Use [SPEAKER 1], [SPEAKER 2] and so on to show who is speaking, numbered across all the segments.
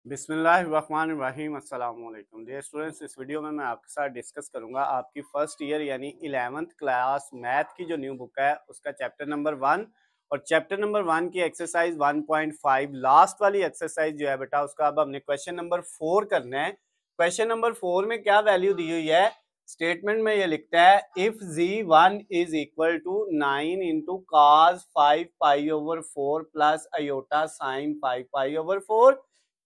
[SPEAKER 1] बिस्मिल्लाहिर्रहमानिर्रहीम अस्सलाम वालेकुम डियर स्टूडेंट्स। इस वीडियो में मैं आपके साथ डिस्कस करूंगा आपकी फर्स्ट ईयर यानी 11th क्लास मैथ की जो न्यू बुक है उसका चैप्टर नंबर 1 और चैप्टर नंबर 1 की एक्सरसाइज 1.5 लास्ट वाली एक्सरसाइज जो है बेटा उसका अब हमने क्वेश्चन नंबर 4 करना है। क्वेश्चन नंबर 4 में क्या वैल्यू दी हुई है, स्टेटमेंट में ये लिखता है if z1 is equal to 9 into cos 5 pi over 4 plus iota sine 5 pi over 4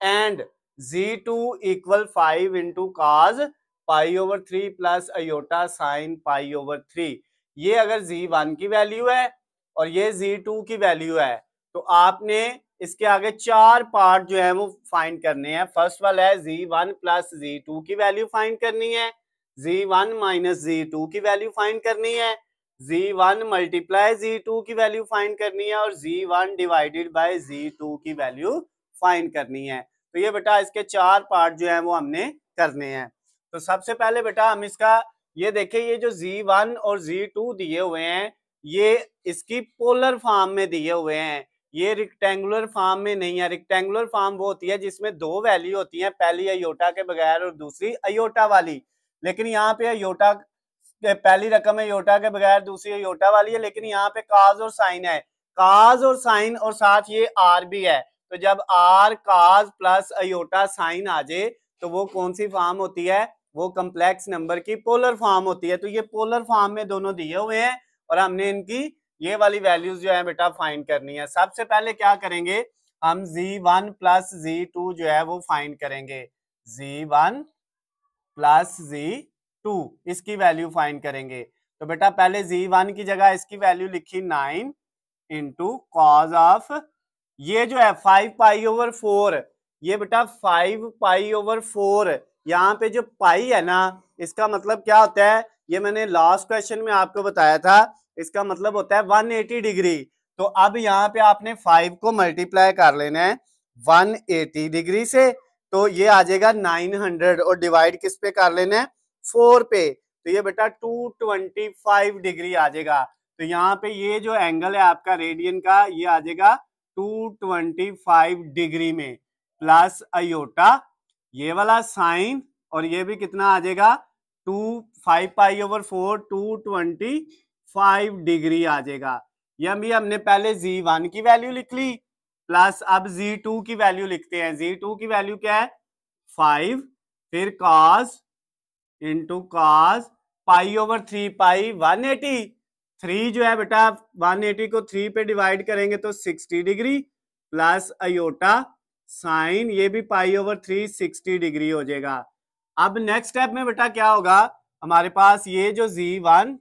[SPEAKER 1] and z2 equal 5 into cos pi over 3 plus iota sine pi over 3। ये अगर z1 की वैल्यू है और ये z2 की वैल्यू है तो आपने इसके आगे चार पार्ट जो है वो फाइंड करने हैं। फर्स्ट वाला है z1 प्लस z2 की वैल्यू फाइंड करनी है, z1 माइनस z2 की वैल्यू फाइंड करनी है, z1 मल्टीप्लाई z2 की वैल्यू फाइंड करनी है और z1 डिवाइडेड बाय z2 की वैल्यू फाइंड करनी है। तो ये बेटा इसके चार पार्ट जो है वो हमने करने हैं। तो सबसे पहले बेटा हम इसका ये देखें, ये जो z1 और z2 दिए हुए हैं ये इसकी पोलर फॉर्म में दिए हुए हैं, ये रेक्टेंगुलर फॉर्म में नहीं है। रेक्टेंगुलर फॉर्म वो होती है जिसमें दो वैल्यू होती हैं, पहली अयोटा के बगैर और दूसरी अयोटा वाली। लेकिन यहाँ पे अयोटा पहली रकम अयोटा के बगैर, दूसरी अयोटा वाली है, लेकिन यहाँ पे काज और साइन है, काज और साइन और साथ ये आर भी है। तो जब r cos plus iota sine आ जाए तो वो कौन सी फॉर्म होती है, वो कम्प्लेक्स नंबर की पोलर फॉर्म होती है। तो ये पोलर फॉर्म में दोनों दिए हुए हैं और हमने इनकी ये वाली वैल्यूज जो है बेटा फाइंड करनी है। सबसे पहले क्या करेंगे, हम z1 प्लस z2 जो है वो फाइंड करेंगे। z1 प्लस z2 इसकी वैल्यू फाइंड करेंगे। तो बेटा पहले z1 की जगह इसकी वैल्यू लिखी 9 इंटू कॉज ऑफ ये जो है 5 पाई ओवर 4, ये बेटा 5 पाई ओवर 4, यहाँ पे जो पाई है ना इसका मतलब क्या होता है, ये मैंने लास्ट क्वेश्चन में आपको बताया था, इसका मतलब होता है 180 डिग्री। तो अब यहाँ पे आपने 5 को मल्टीप्लाई कर लेना है 180 डिग्री से, तो ये आ जाएगा 900 और डिवाइड किस पे कर लेना है, 4 पे। तो ये बेटा 225 डिग्री आ जाएगा। तो यहाँ पे ये जो एंगल है आपका रेडियन का ये आ जाएगा 225 डिग्री में, प्लस अयोटा ये वाला साइन और ये भी कितना आ जाएगा 5 पाई ओवर 4 225 डिग्री आ जाएगा। ये भी हमने पहले z1 की वैल्यू लिख ली, प्लस अब z2 की वैल्यू लिखते हैं। z2 की वैल्यू क्या है 5, फिर cos इंटू cos पाई ओवर 3 पाई 180, 3 जो है बेटा 180 को 3 पे डिवाइड करेंगे तो 60 डिग्री, प्लस अयोटा साइन ये भी पाई ओवर 3 60 डिग्री हो जाएगा। अब नेक्स्ट स्टेप में बेटा क्या होगा, हमारे पास ये जो z1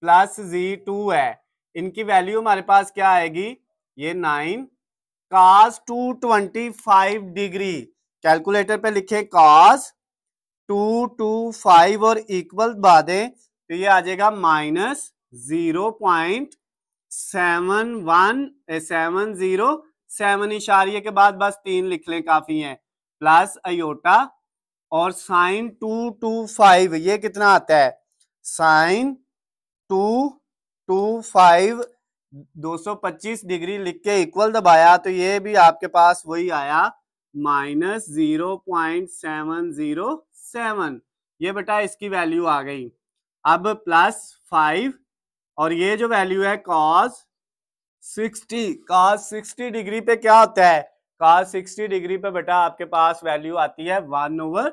[SPEAKER 1] प्लस z2 है इनकी वैल्यू हमारे पास क्या आएगी, ये 9 cos 225 डिग्री, कैलकुलेटर पे लिखे cos 225 और इक्वल बादें तो ये आ जाएगा माइनस 0.71707 इशारिये के बाद बस 3 लिख लें काफी है, प्लस अयोटा और साइन 225 ये कितना आता है, साइन 225 225 डिग्री लिख के इक्वल दबाया तो ये भी आपके पास वही आया माइनस 0.707। ये बेटा इसकी वैल्यू आ गई। अब प्लस 5 और ये जो वैल्यू है cos 60 डिग्री पे क्या होता है, cos 60 डिग्री पे बेटा आपके पास वैल्यू आती है 1/2।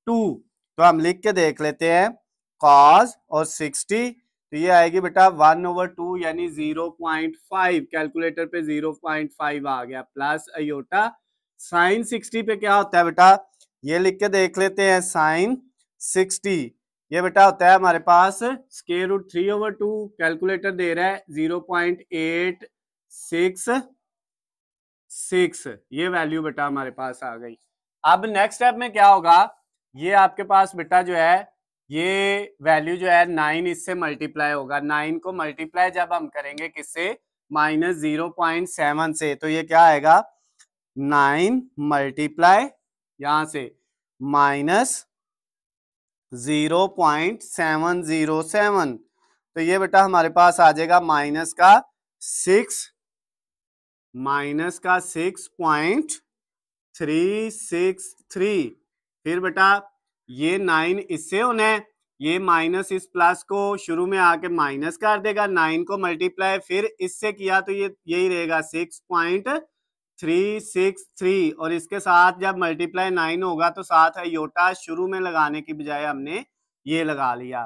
[SPEAKER 1] तो हम लिख के देख लेते हैं cos और 60, तो ये आएगी बेटा 1/2 यानी 0.5, कैलकुलेटर पे 0.5 आ गया, प्लस अयोटा साइन 60 पे क्या होता है बेटा, ये लिख के देख लेते हैं साइन 60 ये बेटा होता है हमारे पास स्क्वायर रूट 3/2, कैलकुलेटर दे रहा है 0.866, ये वैल्यू बेटा हमारे पास आ गई। अब नेक्स्ट स्टेप में क्या होगा, ये आपके पास बेटा जो है ये वैल्यू जो है 9 इससे मल्टीप्लाई होगा, 9 को मल्टीप्लाई जब हम करेंगे किससे, माइनस 0.7 से, तो ये क्या आएगा 9 मल्टीप्लाई यहां से माइनस 0.707, तो ये बेटा हमारे पास आ जाएगा माइनस का 6 363। फिर बेटा ये 9 इससे होना है, ये माइनस इस प्लस को शुरू में आके माइनस कर देगा, 9 को मल्टीप्लाई फिर इससे किया तो ये यही रहेगा 6.363। और इसके साथ जब मल्टीप्लाई 9 होगा तो साथ आयोटा शुरू में लगाने की बजाय हमने ये लगा लिया।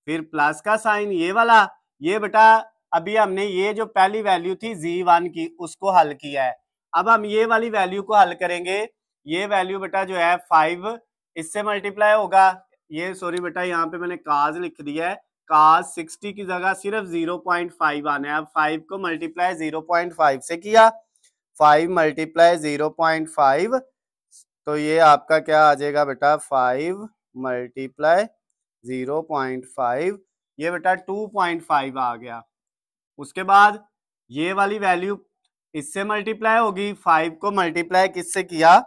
[SPEAKER 1] फिर प्लस का साइन ये वाला, ये बेटा अभी हमने ये जो पहली वैल्यू थी z1 की उसको हल किया है। अब हम ये वाली वैल्यू को हल करेंगे। ये वैल्यू बेटा जो है 5 इससे मल्टीप्लाई होगा, ये सॉरी बेटा यहाँ पे मैंने काज लिख दिया है, काज 60 की जगह सिर्फ 0.5 आना है। अब 5 को मल्टीप्लाई 0.5 से किया, 5 मल्टीप्लाई 0.5 तो ये आपका क्या आ जाएगा बेटा 5 मल्टीप्लाई 0.5, ये बेटा 2.5 आ गया। उसके बाद ये वाली वैल्यू इससे मल्टीप्लाई होगी, 5 को मल्टीप्लाई किससे किया,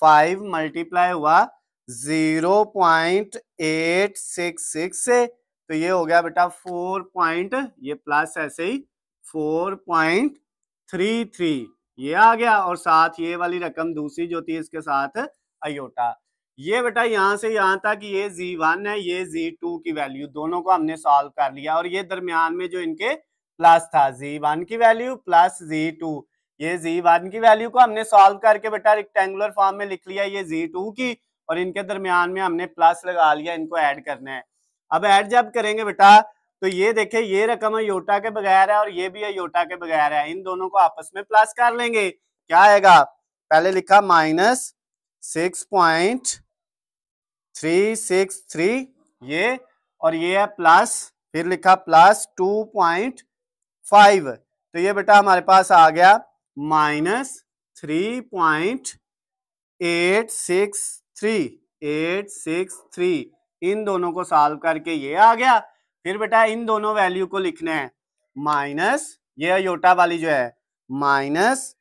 [SPEAKER 1] 5 मल्टीप्लाई हुआ 0.866 से, तो ये हो गया बेटा 4 ये प्लस ऐसे ही 4.33 ये आ गया। और साथ ये वाली रकम दूसरी जो थी इसके साथ आयोटा। ये बेटा यहाँ से यहाँ तक ये z1 है, ये z2 की वैल्यू दोनों को हमने सॉल्व कर लिया। और ये दरमियान में जो इनके प्लस था z1 की वैल्यू प्लस z2, ये z1 की वैल्यू को हमने सॉल्व करके बेटा रेक्टेंगुलर फॉर्म में लिख लिया ये z2 की, और इनके दरमियान में हमने प्लस लगा लिया, इनको ऐड करना है। अब ऐड जब करेंगे बेटा तो ये देखे ये रकम अयोटा के बगैर है और ये भी अयोटा के बगैर है, इन दोनों को आपस में प्लस कर लेंगे। क्या आएगा, पहले लिखा -6.363 ये, और ये है प्लस, फिर लिखा प्लस 2.5, तो ये बेटा हमारे पास आ गया -3.863। इन दोनों को सॉल्व करके ये आ गया। फिर बेटा इन दोनों वैल्यू को लिखना है, माइनस ये अयोटा वाली जो है, माइनस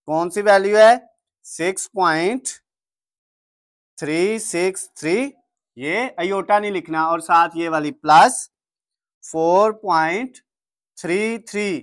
[SPEAKER 1] कौन सी वैल्यू है 6.363, ये अयोटा नहीं लिखना, और साथ ये वाली प्लस 4.33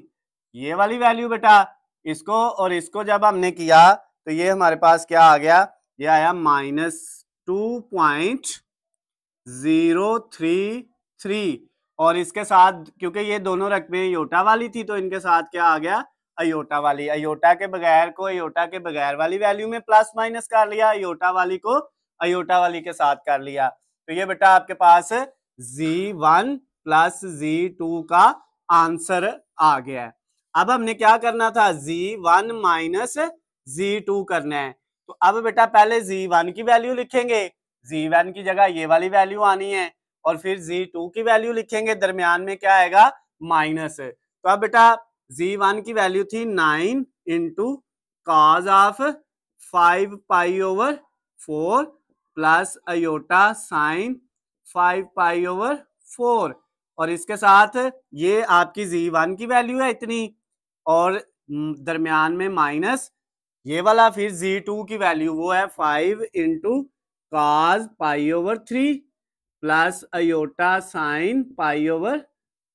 [SPEAKER 1] ये वाली वैल्यू बेटा, इसको और इसको जब हमने किया तो ये हमारे पास क्या आ गया, ये आया -2.033। और इसके साथ क्योंकि ये दोनों रकमें अयोटा वाली थी तो इनके साथ क्या आ गया, अयोटा वाली। अयोटा के बगैर को अयोटा के बगैर वाली वैल्यू में प्लस माइनस कर लिया, अयोटा वाली को अयोटा वाली के साथ कर लिया। तो ये बेटा आपके पास z1 प्लस z2 का आंसर आ गया है। अब हमने क्या करना था, z1 माइनस z2 करना है। तो अब बेटा पहले z1 की वैल्यू लिखेंगे, z1 की जगह ये वाली वैल्यू आनी है, और फिर z2 की वैल्यू लिखेंगे, दरमियान में क्या आएगा माइनस। तो अब बेटा z1 की वैल्यू थी 9 into cos of 5 pi over 4 plus iota sine 5 pi over 4, और इसके साथ ये आपकी z1 की वैल्यू है इतनी, और दरमियान में माइनस ये वाला, फिर z2 की वैल्यू वो है 5 इंटू कॉज पाई over 3 plus iota sine pi over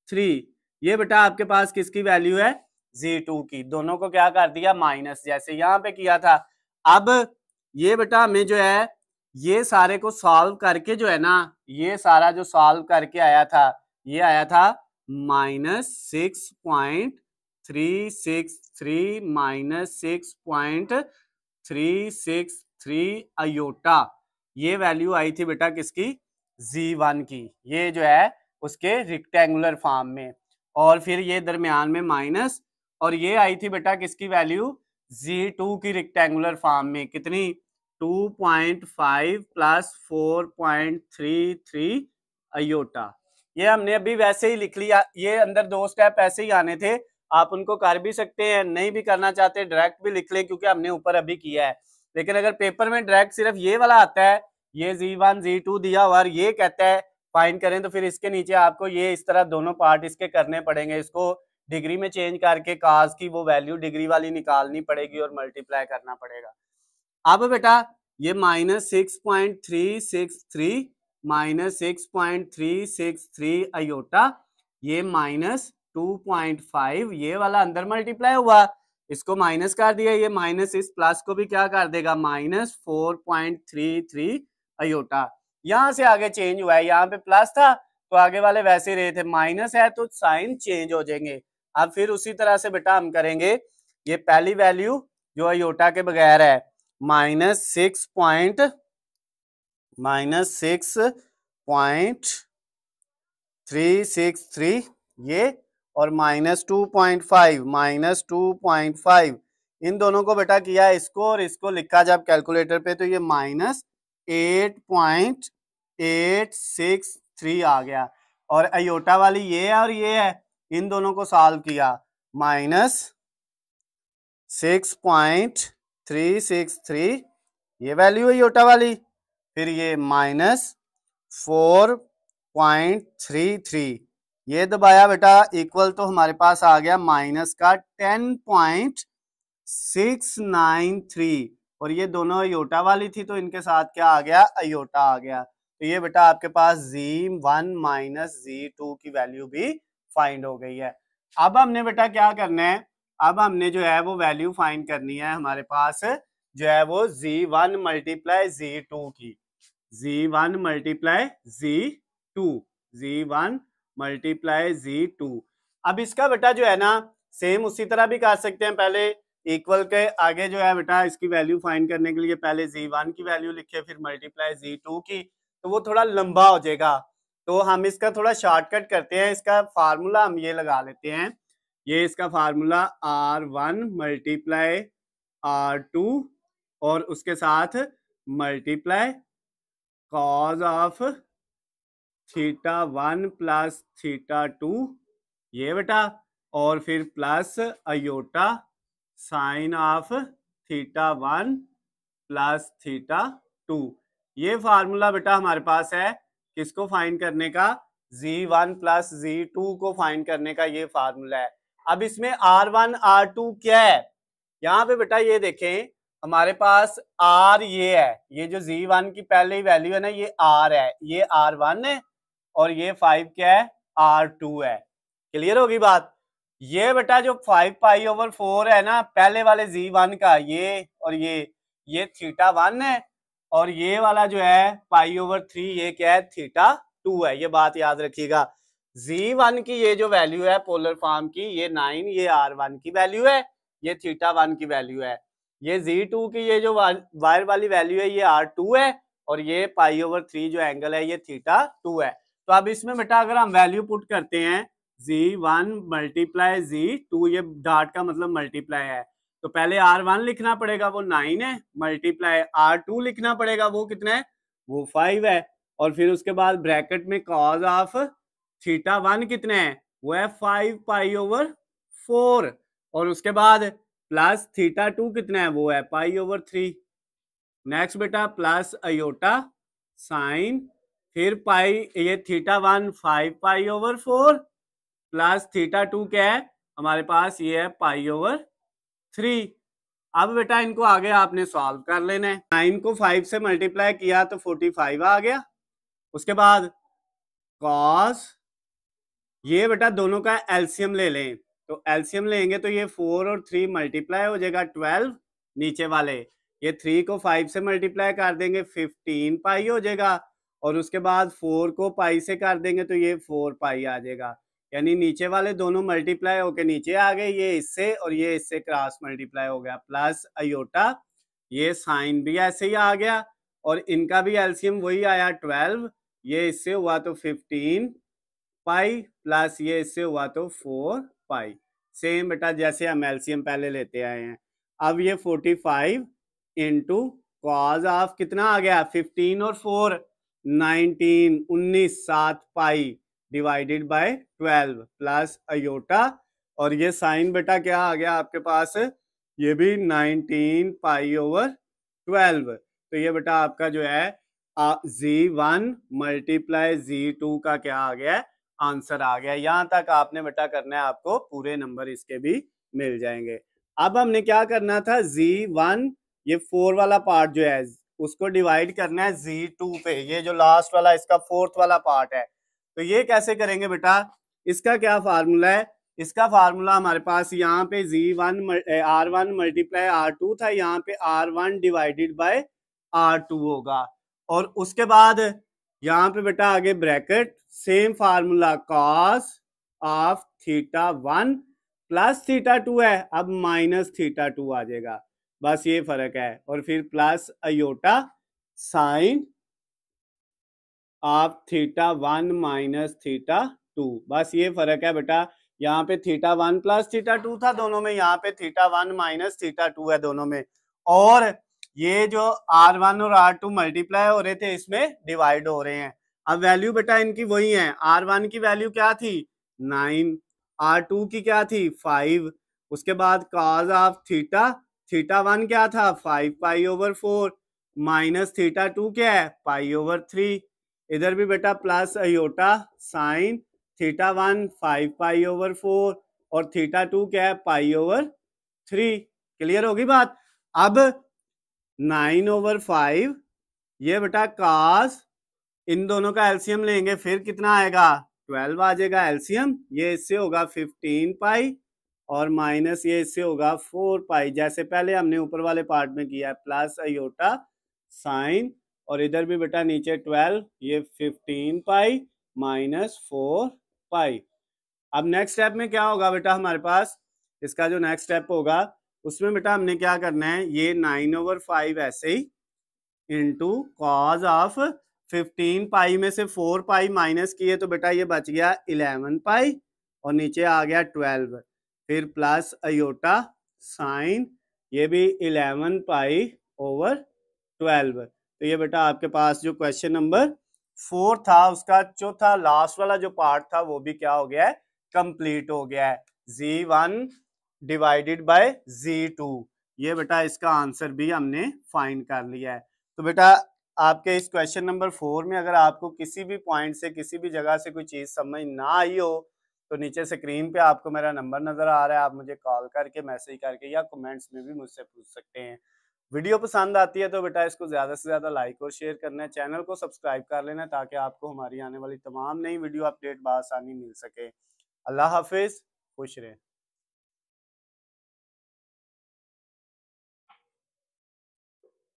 [SPEAKER 1] 3। ये बेटा आपके पास किसकी वैल्यू है, z2 की। दोनों को क्या कर दिया माइनस, जैसे यहाँ पे किया था। अब ये बेटा हमें जो है ये सारे को सॉल्व करके जो है ना, ये सारा जो सॉल्व करके आया था ये आया था -6.363 -6.363 अयोटा, ये वैल्यू आई थी बेटा किसकी, z1 की, ये जो है उसके रेक्टेंगुलर फॉर्म में। और फिर ये दरमियान में माइनस, और ये आई थी बेटा किसकी वैल्यू, z2 की रेक्टेंगुलर फॉर्म में, कितनी 2.5 प्लस 4.33 अयोटा। ये हमने अभी वैसे ही लिख लिया, ये अंदर दो स्टेप ऐसे ही आने थे, आप उनको कर भी सकते हैं, नहीं भी करना चाहते डायरेक्ट भी लिख लें क्योंकि हमने ऊपर अभी किया है। लेकिन अगर पेपर में डायरेक्ट सिर्फ ये वाला आता है, ये z1 z2 दिया हुआ और ये कहता है फाइंड करें, तो फिर इसके नीचे आपको ये इस तरह दोनों पार्ट इसके करने पड़ेंगे, इसको डिग्री में चेंज करके काज की वो वैल्यू डिग्री वाली निकालनी पड़ेगी और मल्टीप्लाई करना पड़ेगा। अब बेटा ये -6.363 -6.363 अयोटा, ये -2.5 ये वाला अंदर मल्टीप्लाई हुआ, इसको माइनस कर दिया, ये माइनस इस प्लस को भी क्या कर देगा, -4.33 अयोटा। यहाँ से आगे चेंज हुआ है, यहाँ पे प्लस था तो आगे वाले वैसे रहे थे, माइनस है तो साइन चेंज हो जाएंगे। अब फिर उसी तरह से बेटा हम करेंगे, ये पहली वैल्यू जो अयोटा के बगैर है -6.363 ये, और -2.5 इन दोनों को बेटा किया इसको और इसको लिखा जब कैलकुलेटर पे तो ये -8.863 आ गया। और अयोटा वाली ये है और ये है, इन दोनों को सॉल्व किया, -6.363 ये वैल्यू है अयोटा वाली, फिर ये -4.33 ये दबाया बेटा, इक्वल तो हमारे पास आ गया माइनस का 10.693, और ये दोनों अयोटा वाली थी तो इनके साथ क्या आ गया, अयोटा आ गया। तो ये बेटा आपके पास Z1 माइनस Z2 की वैल्यू भी फाइंड हो गई है। अब हमने बेटा क्या करना है, अब हमने जो है वो वैल्यू फाइंड करनी है हमारे पास जो है वो Z1 मल्टीप्लाई Z2 की, Z1 multiply Z2, Z1 multiply Z2। अब इसका बेटा जो है ना सेम उसी तरह भी कर सकते हैं, पहले इक्वल के आगे जो है बेटा इसकी वैल्यू फाइंड करने के लिए पहले Z1 की वैल्यू लिखे फिर मल्टीप्लाई Z2 की, तो वो थोड़ा लंबा हो जाएगा। तो हम इसका थोड़ा शॉर्टकट करते हैं, इसका फार्मूला हम ये लगा लेते हैं, ये इसका फार्मूला R1 मल्टीप्लाई R2 और उसके साथ मल्टीप्लाई कॉज ऑफ θ1 प्लस θ2 ये बेटा, और फिर plus iota sine of θ1 plus θ2। ये फार्मूला बेटा हमारे पास है किसको फाइंड करने का, Z1 प्लस Z2 को फाइंड करने का ये फार्मूला है। अब इसमें R1 R2 क्या है, यहाँ पे बेटा ये देखें हमारे पास R ये है, ये जो Z1 की पहले ही वैल्यू है ना ये R है, ये R1 है और ये 5 क्या है, R2 है। क्लियर होगी बात। ये बेटा जो 5π/4 है ना पहले वाले Z1 का, ये और ये θ1 है, और ये वाला जो है π/3 ये क्या है, θ2 है। ये बात याद रखिएगा, Z1 की ये जो वैल्यू है पोलर फॉर्म की ये 9, ये R1 की वैल्यू है, ये θ1 की वैल्यू है। ये Z2 की ये जो वायर वाली वैल्यू है ये R2 है, और ये π/3 जो एंगल है ये θ2 है। तो अब इसमें बेटा अगर हम वैल्यू पुट करते हैं Z1 मल्टीप्लाई Z2, ये डॉट का मतलब मल्टीप्लाई है, तो पहले R1 लिखना पड़ेगा वो 9 है, मल्टीप्लाई R2 लिखना पड़ेगा वो कितना है, वो 5 है, और फिर उसके बाद ब्रैकेट में कॉज ऑफ θ1 कितने है, वो है 5π/4, और उसके बाद प्लस θ2 कितना है, वो है π/3। नेक्स्ट बेटा प्लस अयोटा साइन, फिर पाई ये θ1 5π/4 प्लस θ2 क्या है हमारे पास, ये है π/3। अब बेटा इनको आगे आपने सॉल्व कर लेना है, 9 को 5 से मल्टीप्लाई किया तो 45 आ गया। उसके बाद कॉस, ये बेटा दोनों का एलसीएम ले लें, तो एलसीएम लेंगे तो ये 4 और 3 मल्टीप्लाई हो जाएगा 12, नीचे वाले ये 3 को 5 से मल्टीप्लाई कर देंगे 15π हो जाएगा, और उसके बाद 4 को पाई से कर देंगे तो ये 4π आ जाएगा, यानी नीचे वाले दोनों मल्टीप्लाई होके नीचे आ गए, ये इससे और ये इससे क्रॉस मल्टीप्लाई हो गया, प्लस अयोटा ये साइन भी ऐसे ही आ गया, और इनका भी एलसीएम वही आया 12, ये इससे हुआ तो 15π प्लस ये इससे हुआ तो 4π, सेम बेटा जैसे हम एलसीएम पहले लेते आए हैं। अब ये 45 इंटू कॉज ऑफ कितना आ गया 15 और 4 19 7π डिवाइडेड बाय 12 प्लस अयोटा, और ये साइन बेटा क्या आ गया आपके पास, ये भी 19π/12। तो ये बेटा आपका जो है Z1 मल्टीप्लाई Z2 का क्या आ गया, आंसर आ गया। यहां तक आपने बेटा करना है, आपको पूरे नंबर इसके भी मिल जाएंगे। अब हमने क्या करना था, Z1 ये 4 वाला पार्ट जो है उसको डिवाइड करना है Z2 पे, ये जो लास्ट वाला इसका 4th वाला पार्ट है, तो ये कैसे करेंगे बेटा, इसका क्या फार्मूला है, इसका फार्मूला हमारे पास यहाँ पे Z1 R1 मल्टीप्लाई R2 था, यहाँ पे R1 डिवाइडेड बाय R2 होगा। और उसके बाद यहाँ पे बेटा आगे bracket, same formula cos of θ1 plus θ2 है, अब माइनस θ2 आ जाएगा, बस ये फर्क है। और फिर plus iota sine of θ1 minus θ2, बस ये फर्क है बेटा। यहाँ पे θ1 प्लस θ2 था दोनों में, यहाँ पे θ1 माइनस θ2 है दोनों में। और ये जो R1 और R2 मल्टीप्लाई हो रहे थे, इसमें डिवाइड हो रहे हैं। अब वैल्यू बेटा इनकी वही है। R1 की वैल्यू क्या थी 9, R2 की क्या थी 5, उसके बाद cos ऑफ θ1 क्या था 5 पाई/4 माइनस θ2 क्या है पाई/3। इधर भी बेटा प्लस अयोटा साइन θ1 5 पाई/4 और θ2 क्या है पाई/3। क्लियर होगी बात। अब 9/5 ये बेटा cos, इन दोनों का एलसीएम लेंगे फिर कितना आएगा 12 आ जाएगा एलसीएम। ये इससे होगा 15 पाई और माइनस ये इससे होगा 4 पाई, जैसे पहले हमने ऊपर वाले पार्ट में किया है। प्लस अयोटा साइन और इधर भी बेटा नीचे 12, ये 15 पाई माइनस 4 पाई। अब नेक्स्ट स्टेप में क्या होगा बेटा हमारे पास, इसका जो नेक्स्ट स्टेप होगा उसमें बेटा हमने क्या करना है, ये 9/5 ऐसे ही इंटू कॉज ऑफ 15 पाई में से 4 पाई माइनस किए तो बेटा ये बच गया 11 पाई और नीचे आ गया 12, फिर प्लस अयोटा साइन, ये भी 11 पाई/12। तो ये बेटा आपके पास जो क्वेश्चन नंबर 4 था उसका चौथा लास्ट वाला जो पार्ट था वो भी क्या हो गया है, कंप्लीट हो गया है। Z1 डिवाइडेड बाय Z2, ये बेटा इसका आंसर भी हमने फाइंड कर लिया है। तो बेटा आपके इस क्वेश्चन नंबर 4 में अगर आपको किसी भी पॉइंट से किसी भी जगह से कोई चीज़ समझ ना आई हो तो नीचे स्क्रीन पे आपको मेरा नंबर नज़र आ रहा है, आप मुझे कॉल करके मैसेज करके या कमेंट्स में भी मुझसे पूछ सकते हैं। वीडियो पसंद आती है तो बेटा इसको ज़्यादा से ज़्यादा लाइक और शेयर करना है, चैनल को सब्सक्राइब कर लेना ताकि आपको हमारी आने वाली तमाम नई वीडियो अपडेट बआसानी मिल सके। अल्लाह हाफिज़, खुश रहें।